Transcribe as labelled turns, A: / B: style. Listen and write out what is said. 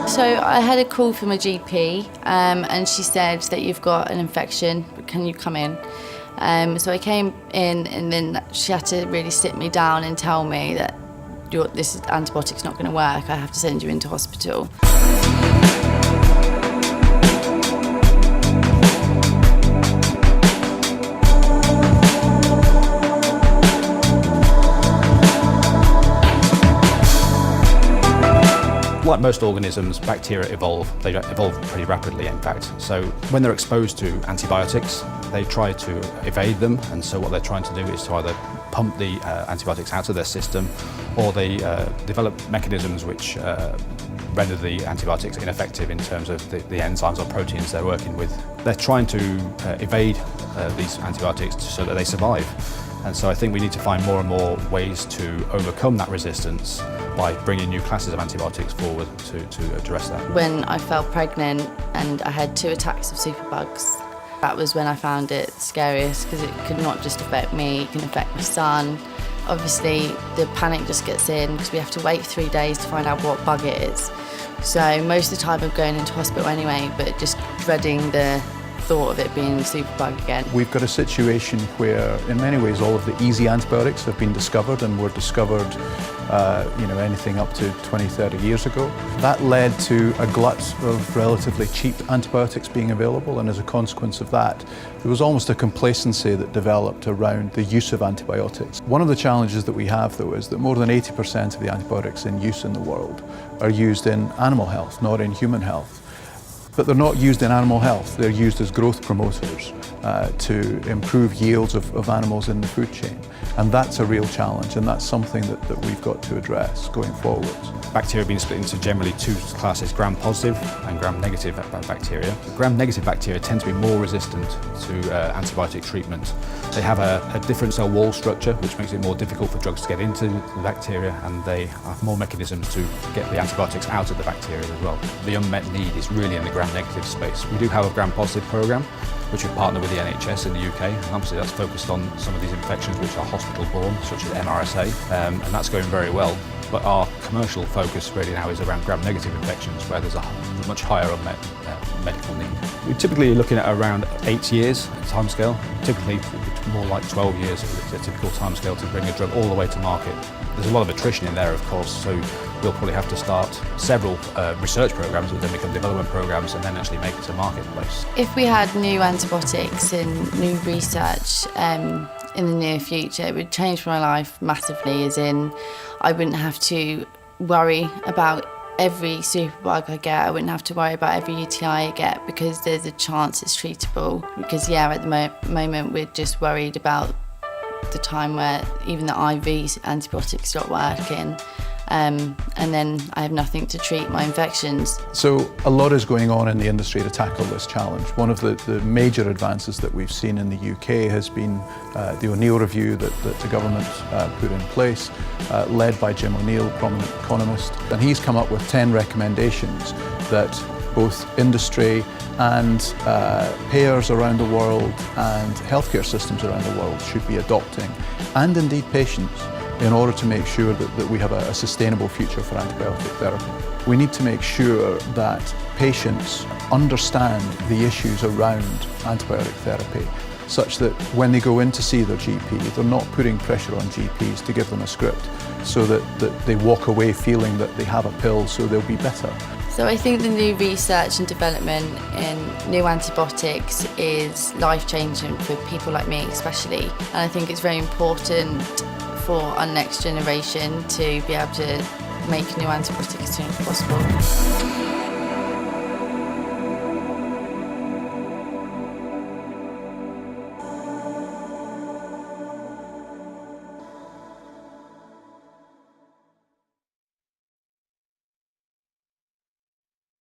A: So I had a call from a GP and she said that you've got an infection, can you come in? So I came in and then she had to really sit me down and tell me that this antibiotic's not going to work, I have to send you into hospital.
B: Like most organisms, bacteria evolve. They evolve pretty rapidly, in fact. So when they're exposed to antibiotics, they try to evade them, and so what they're trying to do is to either pump the antibiotics out of their system, or they develop mechanisms which render the antibiotics ineffective in terms of the enzymes or proteins they're working with. They're trying to evade these antibiotics so that they survive. And so I think we need to find more and more ways to overcome that resistance by bringing new classes of antibiotics forward to address that.
A: When I fell pregnant and I had 2 attacks of superbugs, that was when I found it scariest, because it could not just affect me, it can affect my son. Obviously the panic just gets in because we have to wait 3 days to find out what bug it is. So most of the time I'm going into hospital anyway, but just dreading the thought of it being superbug again.
C: We've got a situation where in many ways all of the easy antibiotics have been discovered, and were discovered anything up to 20, 30 years ago. That led to a glut of relatively cheap antibiotics being available, and as a consequence of that, there was almost a complacency that developed around the use of antibiotics. One of the challenges that we have, though, is that more than 80% of the antibiotics in use in the world are used in animal health, not in human health. But they're not used in animal health, they're used as growth promoters to improve yields of animals in the food chain. And that's a real challenge, and that's something that we've got to address going forward.
B: Bacteria have been split into generally 2 classes, gram-positive and gram-negative bacteria. Gram-negative bacteria tend to be more resistant to antibiotic treatment. They have a different cell wall structure, which makes it more difficult for drugs to get into the bacteria, and they have more mechanisms to get the antibiotics out of the bacteria as well. The unmet need is really in the gram-negative space. We do have a gram-positive program, which we partner with the NHS in the UK, and obviously that's focused on some of these infections which are hospital-borne, such as MRSA, and that's going very well. But our commercial focus really now is around gram-negative infections, where there's a much higher unmet medical need. We're typically looking at around 8 years timescale. Typically more like 12 years is a typical timescale to bring a drug all the way to market. There's a lot of attrition in there, of course, so we'll probably have to start several research programs that then become development programs and then actually make it to marketplace.
A: If we had new antibiotics and new research in the near future, it would change my life massively, as in I wouldn't have to worry about every superbug I get, I wouldn't have to worry about every UTI I get, because there's a chance it's treatable. Because at the moment we're just worried about the time where even the IV antibiotics stop working, and then I have nothing to treat my infections.
C: So a lot is going on in the industry to tackle this challenge. One of the major advances that we've seen in the UK has been the O'Neill review that the government put in place, led by Jim O'Neill, prominent economist, and he's come up with 10 recommendations that both industry and payers around the world and healthcare systems around the world should be adopting, and indeed patients, in order to make sure that we have a sustainable future for antibiotic therapy. We need to make sure that patients understand the issues around antibiotic therapy, such that when they go in to see their GP, they're not putting pressure on GPs to give them a script, so that they walk away feeling that they have a pill so they'll be better.
A: So I think the new research and development in new antibiotics is life-changing for people like me especially, and I think it's very important for our next generation to be able to make new antibiotics as soon as possible.